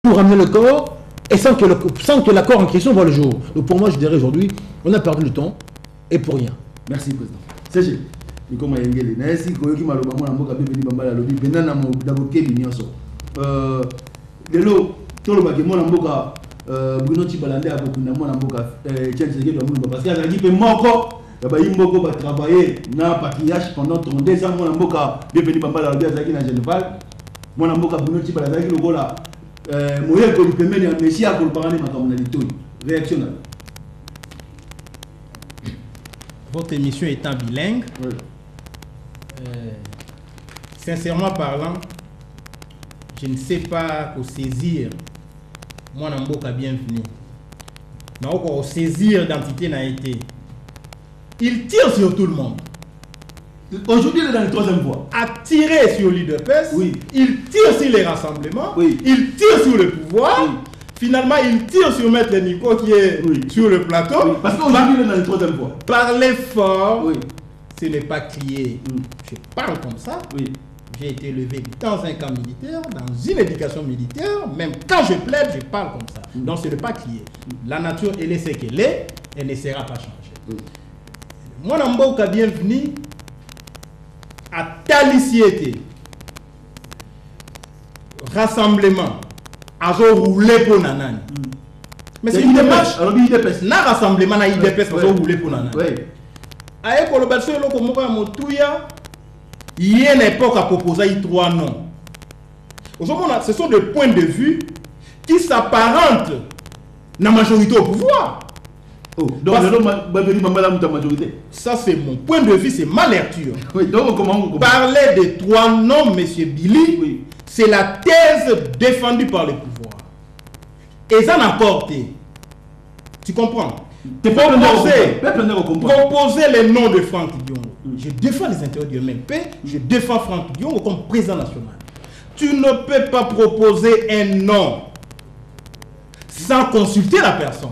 pour ramener le corps et sans que l'accord en question voit le jour. Donc pour moi, je dirais aujourd'hui, on a perdu le temps et pour rien. Merci, Président. C'est Nico Mayengele. Merci, Koyoki Maloba, mon amboka, Bébé Bambala, Lobby, Benana, Daboké, Bignonso. Lelo, Tolobaki, mon amboka, Bruno Chibalande, Abokuna, mon amboka, Tchèque, parce qu'il y a un peu mort. Imbogo va travailler dans le paquillage pendant 32 ans. Mon amboka, Bébé Bambala, Lobby, Azaki, dans Général. Mon amboka, Bruno Chibalande, Azaki, le gola. Moyen que le permet de Messie à comparer ma communauté. Réaction. Votre émission étant bilingue, oui. Sincèrement parlant, je ne sais pas qu'au saisir, moi, Namboka bienvenue. Mais au saisir d'identité n'a été. Il tire sur tout le monde. Aujourd'hui, il est dans la troisième voie. A tiré sur l'UDPS, oui. Il tire sur les rassemblements, oui. Il tire sur le pouvoir. Oui. Finalement, il tire sur Maître Nico qui est sur le plateau. Oui. Parce qu'aujourd'hui, il est dans la troisième voie. Parler fort, ce n'est pas crier. Je parle comme ça. J'ai été élevé dans un camp militaire, dans une éducation militaire. Même quand je plaide, je parle comme ça. Donc, ce n'est pas crier. La nature, elle est ce qu'elle est. Elle ne sera pas changée. Moi, Namboka, bienvenue à Talisiété. Rassemblement. À rouler pour Nanani. Mais c'est une démarche. Alors, IDPS. Na rassemblement na IDPS à rouler pour Nanani. Aïe, pour le bâtiment, il y a une époque à proposer trois noms. Aujourd'hui, ce sont des points de vue qui s'apparentent dans la majorité au pouvoir. Donc, majorité. Ça, c'est mon point de vue, c'est ma lecture. Donc, comment parler de trois noms, M. Billy, c'est la thèse défendue par le pouvoir. Et ça n'a pas été. Tu comprends? Proposer les noms de Franck Diongo. Je défends les intérêts du MLP, je défends Franck Diongo comme président national. Tu ne peux pas proposer un nom sans consulter la personne.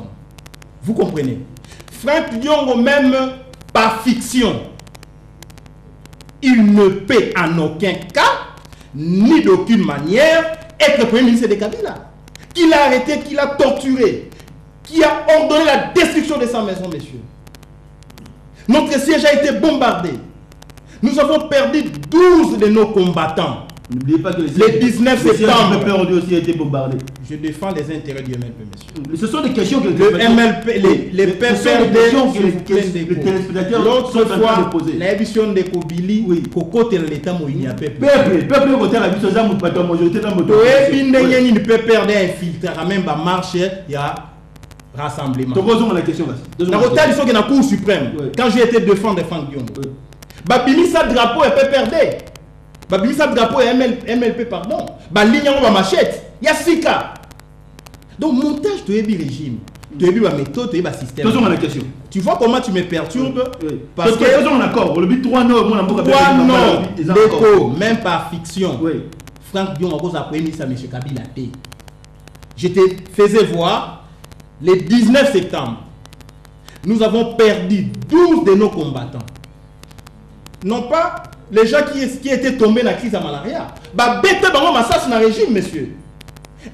Vous comprenez? Franck Diongo, même par fiction, il ne peut en aucun cas, ni d'aucune manière, être premier ministre de Kabila. Qu'il a arrêté, qu'il a torturé, qui a ordonné la destruction de sa maison, messieurs. Notre siège a été bombardé. Nous avons perdu 12 de nos combattants. N'oubliez pas que les 19 septembre aussi a été bombardé. Je défends les intérêts du MLP, monsieur. Ce sont des questions que le MLP, les questions que les téléspectateurs sont en train de poser. L'émission de Kobili, Coco l'État Moïnia Peuple. Peuple côté la vision de la majorité dans moto. Et puis il ne peut perdre un filtre, même pas marcher, il y a rassemblement. Donc posons la question. La rotation qui est dans la Cour suprême. Quand j'ai été défendre Diongo. Babini sa drapeau et peut perdre. Babini sa drapeau et MLP pardon. Ligne en machette. Il y a 6 cas. Donc montage de régime. Tu as vu ma méthode, tu as vu ma système. Posons la question. Tu vois comment tu me perturbes? Parce que faisons l'accord. Le but 3 noms, même par fiction. Franck Dion a après mis ça M. Kabila. Je te faisais voir le 19 septembre. Nous avons perdu 12 de nos combattants. Non pas les gens qui étaient tombés dans la crise à malaria. Bête dans le régime, monsieur.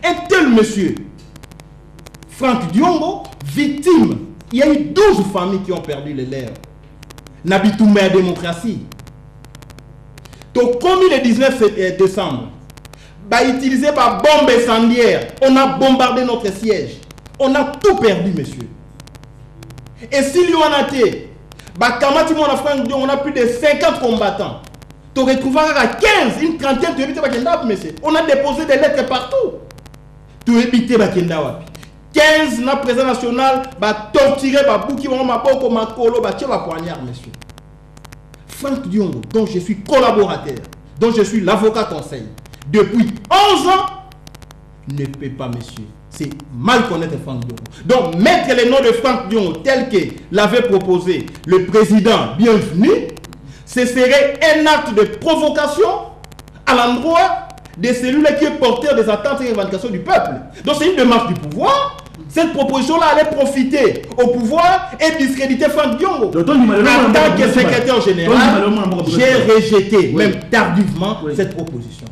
Un tel monsieur, Franck Diongo, victime. Il y a eu 12 familles qui ont perdu les leurs. N'habitons la démocratie. Donc, comme le 19 décembre, utilisé par bombe incendiaire, on a bombardé notre siège. On a tout perdu, monsieur. Et s'il y en a été, on a plus de 50 combattants. Tu retrouveras à 15, une trentaine, tu habites monsieur. On a déposé des lettres partout. Tu habites 15 na président national, torturé, bouki, poignard, monsieur. Franck Diongo, dont je suis collaborateur, dont je suis l'avocat conseil, depuis 11 ans, ne peut pas, monsieur. C'est mal connaître Franck Diongo. Donc, mettre les noms de Franck Diongo tel que l'avait proposé le président bienvenu, ce serait un acte de provocation à l'endroit de celui qui est porteur des attentes et revendications du peuple. Donc, c'est une démarche du pouvoir. cette proposition-là allait profiter au pouvoir et discréditer Franck Diongo. En tant que secrétaire général, j'ai rejeté, même tardivement, cette proposition.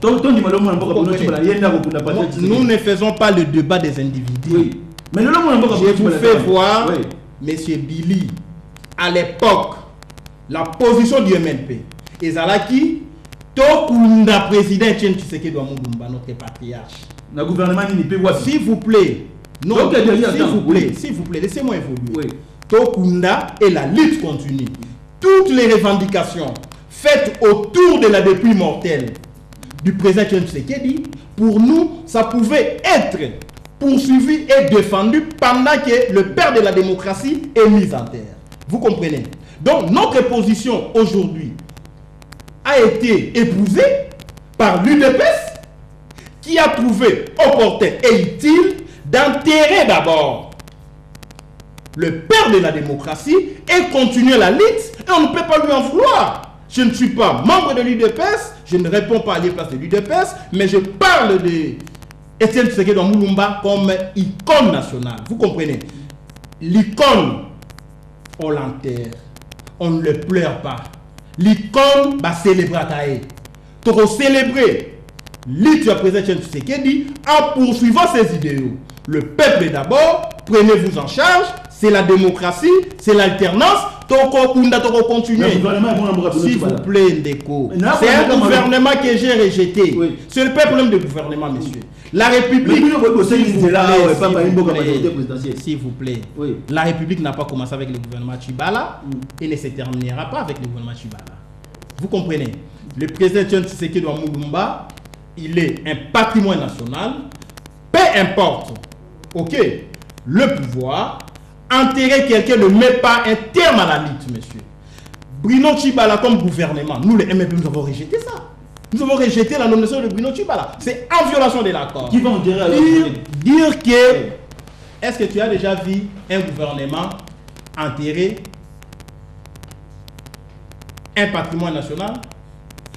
Nous ne faisons pas le débat des individus. Mais je vous fais voir, M. Billy, à l'époque, la position du MNP. Et Zalaki, Tokunda président Etienne Tshisekedi Mouloumba, notre patriarche. Le gouvernement n'y peut pas. S'il vous plaît, non, s'il vous plaît, laissez-moi évoluer. Tokunda et la lutte continue. Toutes les revendications faites autour de la dépouille mortelle du président Etienne Tshisekedi, pour nous, ça pouvait être poursuivi et défendu pendant que le père de la démocratie est mis en terre. Vous comprenez? Donc, notre position aujourd'hui a été épousée par l'UDPS qui a trouvé opportun et utile d'enterrer d'abord le père de la démocratie et continuer la lutte. Et on ne peut pas lui en vouloir. Je ne suis pas membre de l'UDPS, je ne réponds pas à les places de l'UDPS, mais je parle de Etienne Tshisekedi Mouloumba comme icône nationale. Vous comprenez? L'icône, on l'enterre, on ne le pleure pas. L'icône va célébrer à Taï. Pour célébrer l'île du président Etienne Tshisekedi en poursuivant ses idéaux. Le peuple d'abord, prenez-vous en charge, c'est la démocratie, c'est l'alternance. Toko Kunda, Toko continuer. S'il vous plaît, Ndeko. C'est un gouvernement que j'ai rejeté. Oui. C'est le problème du gouvernement, monsieur. La République. S'il vous plaît. Oui. La République n'a pas commencé avec le gouvernement Tchibala et ne se terminera pas avec le gouvernement Tchibala. Vous comprenez? Le président Etienne Tshisekedi Mouloumba, il est un patrimoine national. Peu importe. Ok. Le pouvoir. Enterrer quelqu'un ne met pas un terme à la lutte, monsieur. Bruno Tchibala comme gouvernement, nous les MNP, nous avons rejeté ça. Nous avons rejeté la nomination de Bruno Tchibala. C'est en violation de l'accord. Qui va enterrer alors? Dire que, est-ce que tu as déjà vu un gouvernement enterrer un patrimoine national?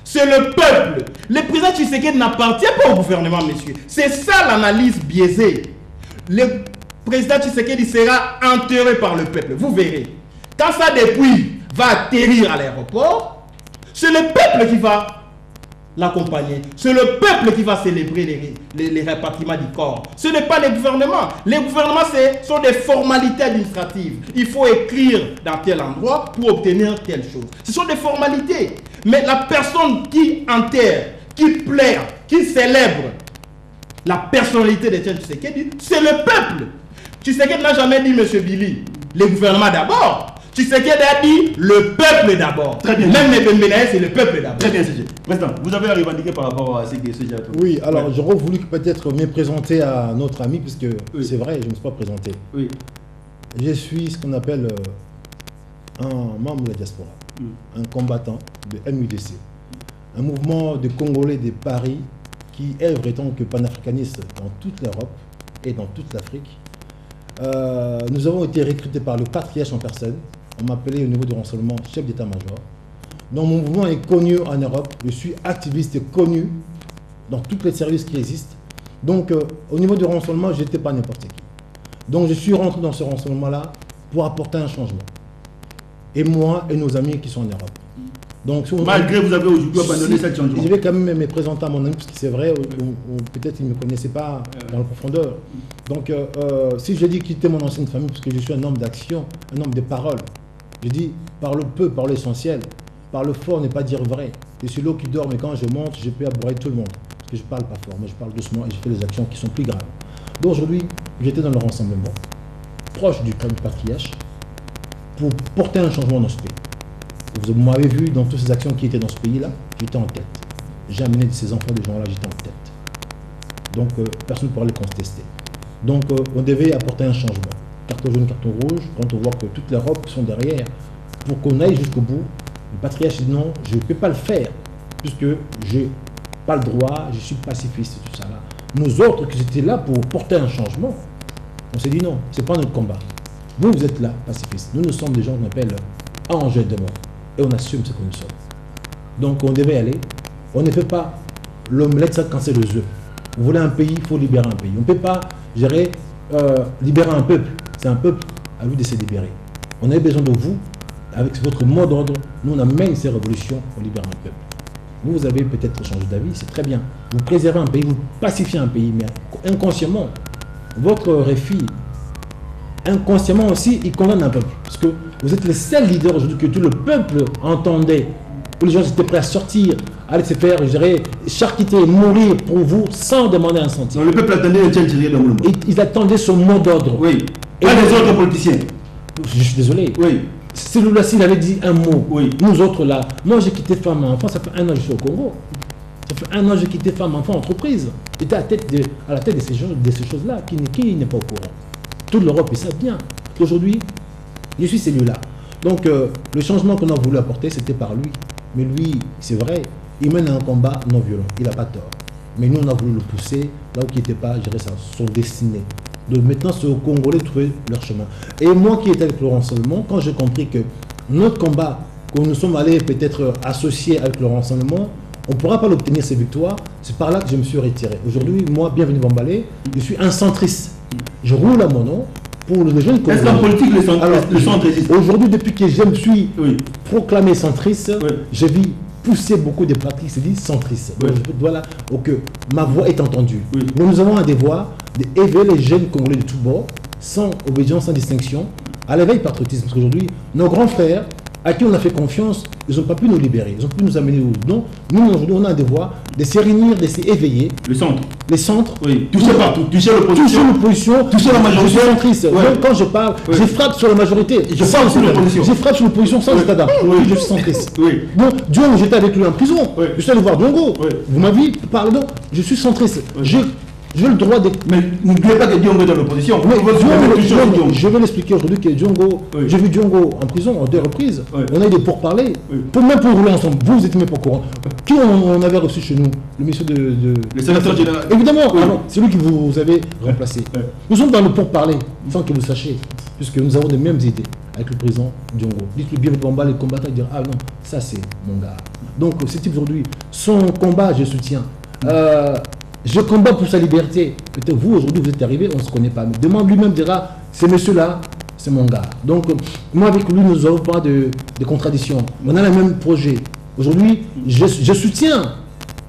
C'est le peuple. Le président Tshisekedi n'appartient pas au gouvernement, monsieur. C'est ça l'analyse biaisée. Le président Tshisekedi sera enterré par le peuple. Vous verrez. Quand sa dépouille va atterrir à l'aéroport, c'est le peuple qui va l'accompagner. C'est le peuple qui va célébrer les rapatriements du corps. Ce n'est pas les gouvernements. Les gouvernements, ce sont des formalités administratives. Il faut écrire dans tel endroit pour obtenir telle chose. Ce sont des formalités. Mais la personne qui enterre, qui plaire, qui célèbre la personnalité d'Etienne Tshisekedi, c'est le peuple. Tshisekedi n'a jamais dit, M. Billy, le gouvernement d'abord. Tshisekedi a dit le peuple d'abord. Très bien. Même les Bembenaïs, c'est le peuple d'abord. Très bien, CG. Maintenant, vous avez à revendiquer par rapport à ce que CG a tout. Oui, alors j'aurais voulu peut-être me présenter à notre ami, puisque c'est vrai, je ne me suis pas présenté. Oui. Je suis ce qu'on appelle un membre de la diaspora, un combattant de MUDC, un mouvement de Congolais de Paris qui œuvre étant que panafricaniste dans toute l'Europe et dans toute l'Afrique. Nous avons été recrutés par le patriarche en personne. On m'a appelé au niveau du renseignement chef d'état-major. Donc mon mouvement est connu en Europe. Je suis activiste connu dans tous les services qui existent. Donc au niveau du renseignement, je n'étais pas n'importe qui. Donc je suis rentré dans ce renseignement-là pour apporter un changement. Et moi et nos amis qui sont en Europe. Donc, malgré vous avez aujourd'hui abandonné cette changement. Je vais quand même me présenter à mon ami, parce que c'est vrai, peut-être il ne me connaissait pas dans la profondeur. Donc, si je dis quitter mon ancienne famille, parce que je suis un homme d'action, un homme de parole, je dis parle peu, parle essentiel, parle fort, ne pas dire vrai. Je suis l'eau qui dort, mais quand je monte, je peux aborder tout le monde. Parce que je ne parle pas fort, mais je parle doucement et je fais des actions qui sont plus graves. Donc aujourd'hui, j'étais dans le rassemblement, proche du patriarche, pour porter un changement dans ce pays. Vous m'avez vu dans toutes ces actions qui étaient dans ce pays-là, j'étais en tête. J'ai amené ces enfants, des gens-là, j'étais en tête. Donc, personne ne pourra les contester. Donc, on devait apporter un changement. Carton jaune, carton rouge, quand on voit que toute l'Europe sont derrière, pour qu'on aille jusqu'au bout, le patriarche dit non, je ne peux pas le faire, puisque je n'ai pas le droit, je suis pacifiste et tout ça là. Nous autres qui étaient là pour porter un changement, on s'est dit non, ce n'est pas notre combat. Vous, vous êtes là, pacifistes. Nous sommes des gens qu'on appelle anges de mort. Et on assume ce que nous sommes. Donc on devait aller. On ne fait pas l'omelette, ça quand c'est les œufs. Vous voulez un pays, il faut libérer un pays. On ne peut pas gérer libérer un peuple, c'est un peuple à lui de se libérer. On a besoin de vous, avec votre mot d'ordre, nous on amène ces révolutions, on libère un peuple. Vous avez peut-être changé d'avis, c'est très bien. Vous préservez un pays, vous pacifiez un pays, mais inconsciemment, votre réfi, inconsciemment aussi, il condamne un peuple. Parce que vous êtes le seul leader aujourd'hui que tout le peuple entendait. Où les gens étaient prêts à sortir, à aller se faire, je dirais, charcuter, mourir pour vous sans demander un centime. Donc le peuple attendait le Tchétchérie de Moulumba. Ils attendaient son mot d'ordre. Oui. Et Pas des autres politiciens. Je suis désolé. Oui. Celui-là, s'il avait dit un mot, Oui. nous autres là, moi j'ai quitté femme et enfant, ça fait 1 an que je suis au Congo. Ça fait 1 an que j'ai quitté femme, enfant, entreprise. J'étais à la tête de ces choses-là, qui n'est pas au courant. Toute l'Europe, ils savent bien. Aujourd'hui, je suis celui-là. Donc, le changement qu'on a voulu apporter, c'était par lui. Mais lui, c'est vrai, il mène un combat non violent. Il n'a pas tort. Mais nous, on a voulu le pousser là où il n'était pas, je dirais ça, son destiné. Donc maintenant, c'est aux Congolais de trouver leur chemin. Et moi qui étais avec Laurent Seulement, quand j'ai compris que notre combat, que nous sommes allés peut-être associés avec le renseignement, on ne pourra pas l'obtenir ces victoires, c'est par là que je me suis retiré. Aujourd'hui, moi, bienvenue Bambalé, je suis un centriste. Je roule à mon nom pour les jeunes Congolais. Est-ce qu'en politique, le centre existe? Aujourd'hui, depuis que je me suis proclamé centriste, Oui. je vis pousser beaucoup de pratiques, c'est dit centristes. Oui. Donc, voilà, que ma voix est entendue. Oui. Mais nous avons un devoir d'éveiller les jeunes Congolais de tous bords, sans obédience, sans distinction, à l'éveil patriotisme. Parce qu'aujourd'hui, nos grands frères, à qui on a fait confiance, ils n'ont pas pu nous libérer, ils n'ont pu nous amener où. Donc, nous, aujourd'hui, on a un devoir de se réunir, de s'éveiller. Le centre. Les centres. Oui. Toucher partout. Toucher l'opposition. Toucher l'opposition. Toucher la majorité. Je suis centriste. Ouais. Donc, quand je parle, Ouais. je frappe sur la majorité. Je frappe sur l'opposition. Je frappe sur l'opposition sans état d'âme. Oui. Je suis centriste. Oui. Bon, Diongo, j'étais avec lui en prison. Oui. Je suis allé voir Diongo. Oui. Vous m'avez parlé, non, je suis centriste. Oui. J'ai le droit de... Mais n'oubliez pas que Diongo est dans l'opposition. Mais Diongo, je vais l'expliquer aujourd'hui que Diongo, Oui. j'ai vu Diongo en prison en 2 reprises. Oui. On a eu des pourparlers. Oui. Même pour rouler ensemble. Vous êtes même pas au courant. Qui on avait reçu chez nous? Le monsieur de... Le sénateur général. Évidemment, Oui. c'est lui qui vous avez remplacé. Oui. Nous sommes dans le pourparler, sans que vous sachiez, puisque nous avons les mêmes idées avec le président Diongo. Dites-lui bien le combat, les combattants, ils diront ah non, ça c'est mon gars. Donc ce type aujourd'hui, son combat, je soutiens. Je combats pour sa liberté. Peut-être vous, aujourd'hui, vous êtes arrivé, on ne se connaît pas. Mais demain, lui-même dira, ce monsieur-là, c'est mon gars. Donc, moi, avec lui, nous n'avons pas de contradiction. On a le même projet. Aujourd'hui, je soutiens,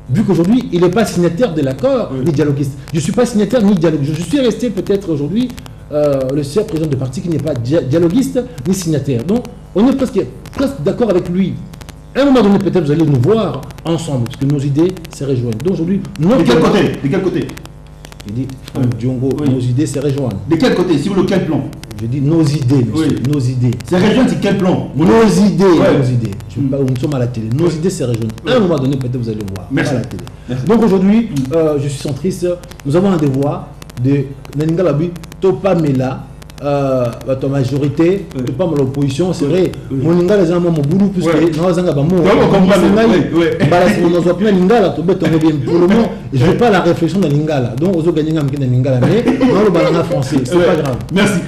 vu qu'aujourd'hui, il n'est pas signataire de l'accord, ni dialoguiste. Je ne suis pas signataire ni dialoguiste. Je suis resté peut-être aujourd'hui le seul président de parti qui n'est pas dialoguiste ni signataire. Donc, on est presque d'accord avec lui. À un moment donné, peut-être vous allez nous voir ensemble, parce que nos idées se rejoignent. Donc aujourd'hui, De quel côté? Je dis, Diongo, nos idées se rejoignent. De quel côté? Sur lequel plan? Je dis nos idées, monsieur, nos idées. Se rejoignent sur quel plan? Nos idées, nos idées. Je veux pas, nous sommes à la télé. Nos idées se rejoignent. À un moment donné, peut-être vous allez voir. Merci. À la télé. Merci. Donc aujourd'hui, je suis centriste. Nous avons un devoir de Nangalabi, Topamela. La majorité, pas l'opposition, c'est vrai. Mon lingala les gens mon boulot puisque nous avons un mot. Pour le moment, je ne fais pas la réflexion de lingala. Donc aux gagner un lingala mais dans le balanga français, c'est pas grave. Merci.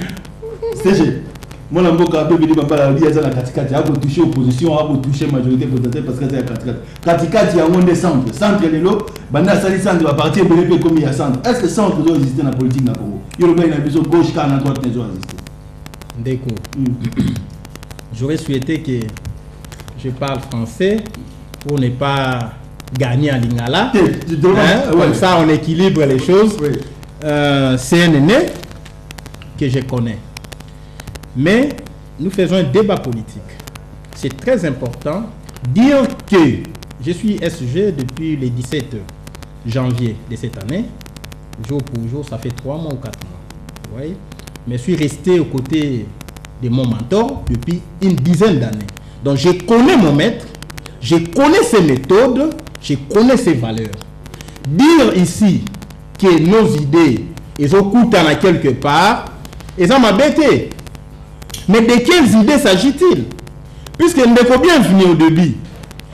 CG. Moi la mboka bébé bambala lié à la katikati, a toucher opposition, a toucher majorité présidentielle parce que c'est la katikati. Katikati il y a un des centres. Centre les lots, banda sali centre va partir belépé comme il y a centre. Est-ce que centre doit exister dans la politique na Congo? Il y a une vision gauche car à droite ne doit exister. D'accord. J'aurais souhaité que je parle français pour ne pas gagner à Lingala. Comme ça on équilibre les choses. C'est un aîné que je connais. Mais nous faisons un débat politique. C'est très important. Dire que je suis SG depuis le 17 janvier de cette année, jour pour jour, ça fait 3 mois ou 4 mois. Vous voyez? Mais je suis resté aux côtés de mon mentor depuis une dizaine d'années. Donc je connais mon maître, je connais ses méthodes, je connais ses valeurs. Dire ici que nos idées, ils ont coûté à quelque part, ils ont m'embêté. Mais de quelles idées s'agit-il? Puisque Ndeko Bienvenu au début,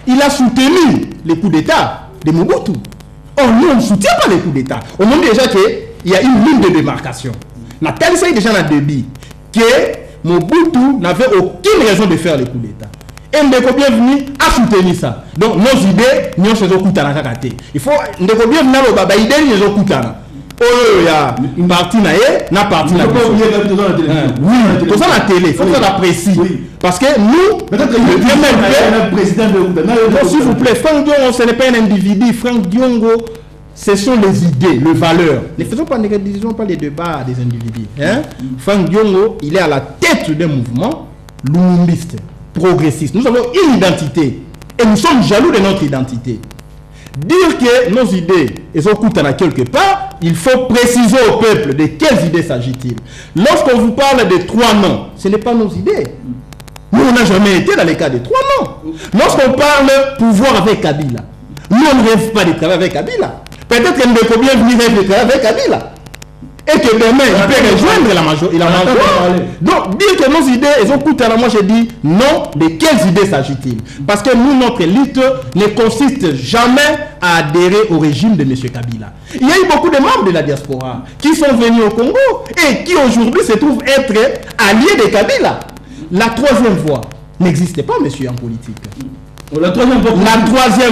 il a soutenu les coups d'État de Mobutu. Or, nous, on ne soutient pas les coups d'État. On montre déjà qu'il y a une ligne de démarcation. On a tellement déjà dans le début que Mobutu n'avait aucune raison de faire les coups d'État. Et Ndeko Bienvenu a soutenu ça. Donc, nos idées, nous sommes au coup de la. Il faut Ndeko Bienvenu au baba idée, nous sommes au coup de la. il y a une partie n'a partie na. Oui, tout ça la télé, il faut que ça l'apprécie. Parce que nous, président s'il vous plaît, Franck Diongo, ce n'est pas un individu. Franck Diongo, ce sont les idées, les valeurs. Ne faisons pas les débats des individus. Hein? Franck Diongo, il est à la tête d'un mouvement lumumbiste, progressiste. Nous avons une identité et nous sommes jaloux de notre identité. Dire que nos idées, elles ont coûté à quelque part, il faut préciser au peuple de quelles idées s'agit-il. Lorsqu'on vous parle de 3 noms, ce n'est pas nos idées. Nous, on n'a jamais été dans les cas de 3 noms. Lorsqu'on parle pouvoir avec Kabila, nous, on ne rêve pas de travailler avec Kabila. Peut-être qu'elle ne peut bien venir de travailler avec Kabila. Et que demain, il peut rejoindre la majorité. Donc, dire que nos idées, elles ont coûté à la moi, j'ai dit non, de quelles idées s'agit-il? Parce que nous, notre élite ne consiste jamais à adhérer au régime de M. Kabila. Il y a eu beaucoup de membres de la diaspora qui sont venus au Congo et qui aujourd'hui se trouvent être alliés de Kabila. La troisième voie n'existait pas, monsieur, en politique. La troisième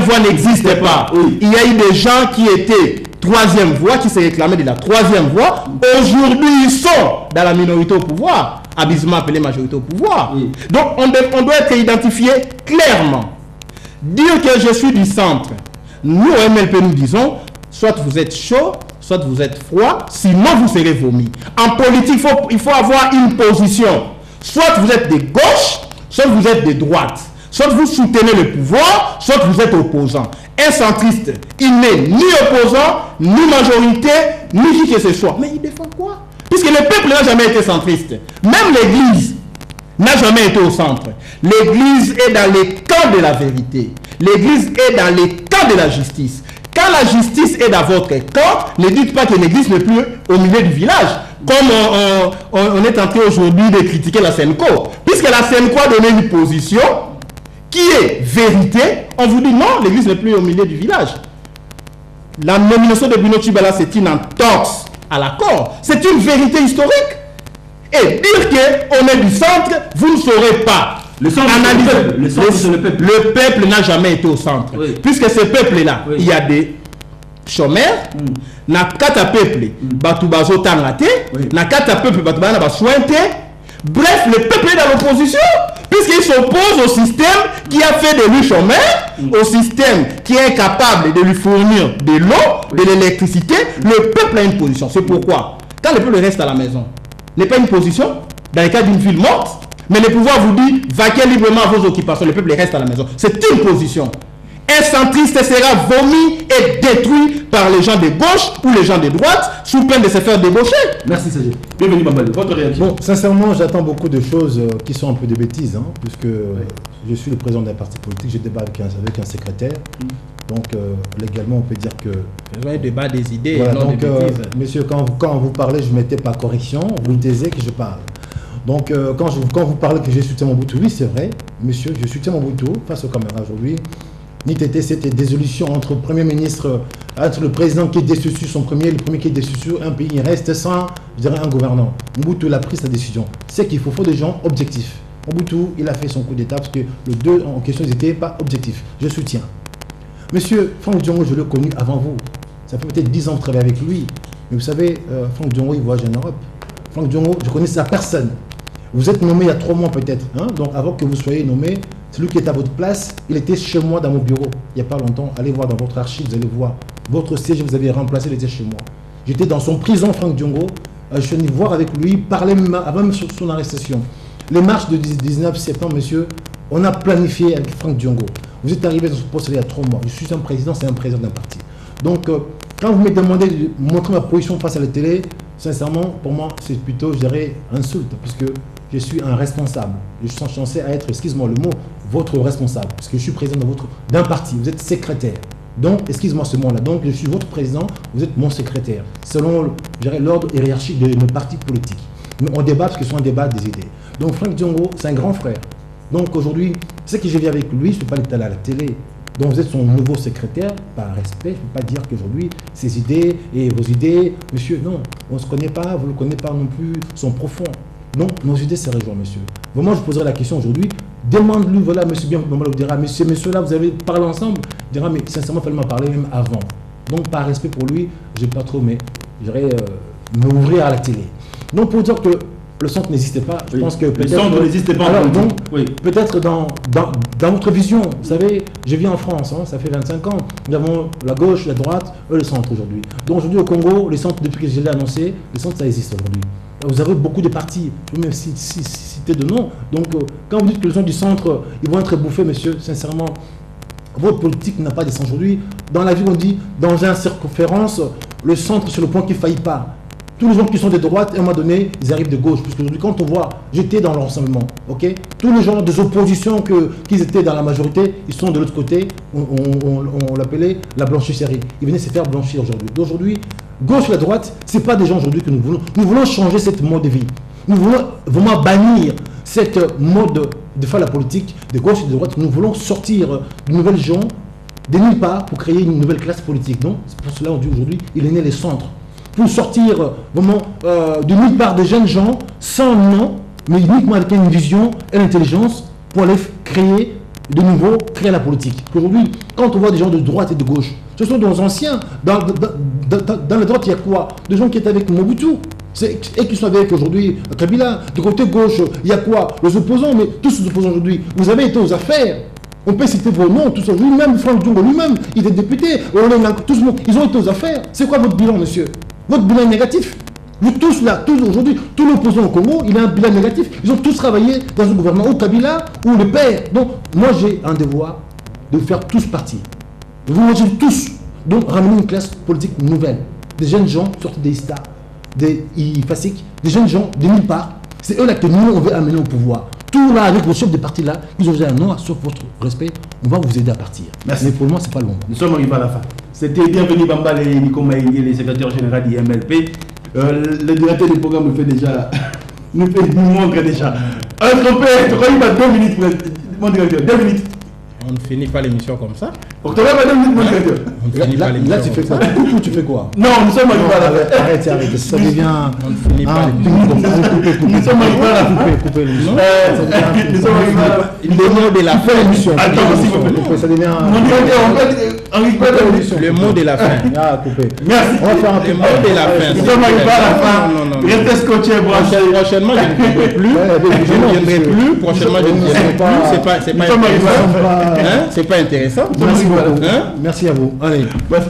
voie n'existait pas. Oui. Il y a eu des gens qui étaient troisième voie, qui se réclamaient de la troisième voie. Aujourd'hui, ils sont dans la minorité au pouvoir, abusivement appelée majorité au pouvoir. Oui. Donc, on doit être identifié clairement. Dire que je suis du centre, nous, au MLP, nous disons, soit vous êtes chaud, soit vous êtes froid, sinon vous serez vomi. En politique, il faut avoir une position. Soit vous êtes de gauche, soit vous êtes de droite. Soit vous soutenez le pouvoir, soit vous êtes opposant. Un centriste, il n'est ni opposant, ni majorité, ni qui que ce soit. Mais il défend quoi? Puisque le peuple n'a jamais été centriste. Même l'Église n'a jamais été au centre. L'Église est dans les camps de la vérité. L'Église est dans les camps de la justice. Quand la justice est dans votre camp, ne dites pas que l'Église n'est plus au milieu du village. Comme on est en train aujourd'hui de critiquer la Senco. Puisque la Senco a donné une position qui est vérité, on vous dit non, l'église n'est plus au milieu du village. La nomination de Bruno Tshibala, c'est une entorse à l'accord. C'est une vérité historique. Et dire qu'on est du centre, vous ne saurez pas. Le centre, le peuple n'a jamais été au centre. Oui. Puisque ce peuple-là, oui, il y a des chômeurs, na kata peuple, batu bazo tangate, na kata peuple, batu bana ba sointe. Bref, le peuple est dans l'opposition, puisqu'il s'oppose au système qui a fait de lui chômeur, au système qui est incapable de lui fournir de l'eau, de l'électricité. Le peuple a une position. C'est pourquoi, quand le peuple reste à la maison, n'est pas une position, dans le cas d'une ville morte, mais le pouvoir vous dit, vaquez librement à vos occupations, le peuple reste à la maison. C'est une position. Un centriste sera vomi et détruit par les gens de gauche ou les gens de droite sous peine de se faire débaucher. Merci Serge. Bienvenue Bambali. Votre réaction? Bon, sincèrement, j'attends beaucoup de choses qui sont un peu des bêtises, hein, puisque je suis le président d'un parti politique, j'ai débat avec un secrétaire. Donc légalement, on peut dire que... C'est un débat des idées, voilà, non donc, des bêtises. Monsieur, quand vous parlez, je ne mettais pas correction, vous me taisez que je parle. Donc quand vous parlez que je soutiens Mobutu, oui c'est vrai, monsieur, je soutiens Mobutu face aux caméras aujourd'hui. N'était cette désolution entre le Premier ministre, entre le président qui est déçu sur son premier, le premier qui est déçu sur un pays, il reste sans, je dirais, un gouvernant. Mobutu il a pris sa décision. C'est qu'il faut des gens objectifs. Mobutu, il a fait son coup d'État parce que les deux en question, ils n'étaient pas objectifs. Je soutiens. Monsieur Franck Diongo, je l'ai connu avant vous. Ça fait peut-être 10 ans que je travaille avec lui. Mais vous savez, Franck Diongo, il voyage en Europe. Franck Diongo, je connais sa personne. Vous êtes nommé il y a 3 mois peut-être. Hein? Donc avant que vous soyez nommé, celui qui est à votre place, il était chez moi dans mon bureau. Il n'y a pas longtemps. Allez voir dans votre archive, vous allez voir. Votre siège, vous avez remplacé, il était chez moi. J'étais dans son prison, Franck Diongo. Je suis venu voir avec lui, parler avant même son arrestation. Les marches du 19 septembre, monsieur, on a planifié avec Franck Diongo. Vous êtes arrivé dans ce poste il y a 3 mois. Je suis un président, c'est un président d'un parti. Donc, quand vous me demandez de montrer ma position face à la télé, sincèrement, pour moi, c'est plutôt, je dirais, insulte, puisque je suis un responsable. Je suis censé être, excuse-moi le mot, votre responsable, parce que je suis président d'un parti, vous êtes secrétaire. Donc, excuse-moi ce mot-là, donc je suis votre président, vous êtes mon secrétaire, selon, je dirais, l'ordre hiérarchique de nos partis politiques. Mais on débat parce que c'est un débat des idées. Donc, Franck Diongo, c'est un grand frère. Donc, aujourd'hui, ce que je vis avec lui, je ne peux pas l'étaler à la télé. Donc, vous êtes son nouveau secrétaire, par respect, je ne peux pas dire qu'aujourd'hui, ses idées et vos idées, monsieur, non, on ne se connaît pas, vous ne le connaissez pas non plus, sont profonds. Donc, nos idées se rejoignent, monsieur. Vraiment, je poserai la question aujourd'hui. Demande-lui, voilà, monsieur bien, maman vous dira, monsieur, là, vous avez parlé ensemble. Il dira, mais sincèrement, il fallait m'en parler même avant. Donc, par respect pour lui, je n'ai pas trop, mais m'ouvrir à la télé. Donc pour dire que le centre n'existait pas, je pense que peut-être... Le centre n'existait pas. Alors donc, peut-être dans votre vision, vous savez, je vis en France, hein, ça fait 25 ans, nous avons la gauche, la droite, le centre aujourd'hui. Donc aujourd'hui au Congo, les centres, depuis que je l'ai annoncé, les centres ça existe aujourd'hui. Vous avez beaucoup de partis, je peux même citer de noms. Donc quand vous dites que les gens du centre, ils vont être bouffés, monsieur, sincèrement, votre politique n'a pas de sens aujourd'hui. Dans la vie, on dit, dans une circonférence, le centre sur le point qu'il ne faillit pas. Tous les gens qui sont de droite, à un moment donné, ils arrivent de gauche. Parce qu'aujourd'hui, quand on voit, j'étais dans l'ensemble, ok, tous les gens des oppositions qu'ils étaient dans la majorité, ils sont de l'autre côté, on l'appelait la blanchisserie. Ils venaient se faire blanchir aujourd'hui. D'aujourd'hui, gauche et la droite, ce n'est pas des gens aujourd'hui que nous voulons. Nous voulons changer cette mode de vie. Nous voulons vraiment bannir cette mode de faire la politique de gauche et de droite. Nous voulons sortir de nouvelles gens de nulle part pour créer une nouvelle classe politique. Donc, c'est pour cela qu'on dit aujourd'hui, il est né les centres. Pour sortir vraiment de nulle part des jeunes gens sans nom, mais uniquement avec une vision et l'intelligence pour aller créer de nouveau, créer la politique. Aujourd'hui, quand on voit des gens de droite et de gauche, ce sont des anciens. Dans la droite, il y a quoi? Des gens qui étaient avec Mobutu et qui sont avec aujourd'hui Kabila. Du côté gauche, il y a quoi? Les opposants, mais tous les opposants aujourd'hui, vous avez été aux affaires. On peut citer vos noms, tous aujourd'hui, même Franck Diongo lui-même, il est député, tous, ils ont été aux affaires. C'est quoi votre bilan, monsieur? Votre bilan est négatif. Vous tous là, tous aujourd'hui, tous les opposants au Congo, il a un bilan négatif. Ils ont tous travaillé dans un gouvernement, ou Kabila, ou le père. Donc, moi, j'ai un devoir de faire tous partie. Vous mangez tous. Donc, ramener une classe politique nouvelle. Des jeunes gens sortis des ISTA, des IFASIC, des jeunes gens de nulle part. C'est eux là que nous, on veut amener au pouvoir. Tout là, avec vos chefs de parti là, ils ont dit non, sauf votre respect, on va vous aider à partir. Merci. Mais pour le moment, c'est pas long. Nous sommes arrivés à la fin. C'était bienvenu Bamba et Nico Maïngi, les secrétaires généraux du MLP. Le directeur du programme nous fait déjà, nous montre déjà. Un trompé, tu crois qu'il va 2 minutes, mon directeur, 2 minutes. On ne finit pas l'émission comme ça. Octobre, 2 minutes, mon directeur. Là, tu fais quoi? Tu fais quoi? Non, nous sommes arrivés à la fin. Arrête, ça devient... On ne finit pas l'émission. Nous sommes arrivés à la fin. Couper l'émission. Nous sommes arrivés à la fin. Le mot de la fin. Attends, s'il vous plaît. Ça devient... Mon directeur, on rigole. Le mot de la fin. Ah, coupé. Merci. On va faire un peu Le mot de la fin. Nous sommes arrivés à la fin. Non. Restez scotché, branché. Prochainement, je ne viendrai plus. Je ne viendrai plus. Prochainement, je ne viendrai plus. C'est pas intéressant. C'est pas intéressant. Merci beaucoup. Merci à vous. Allez. Merci.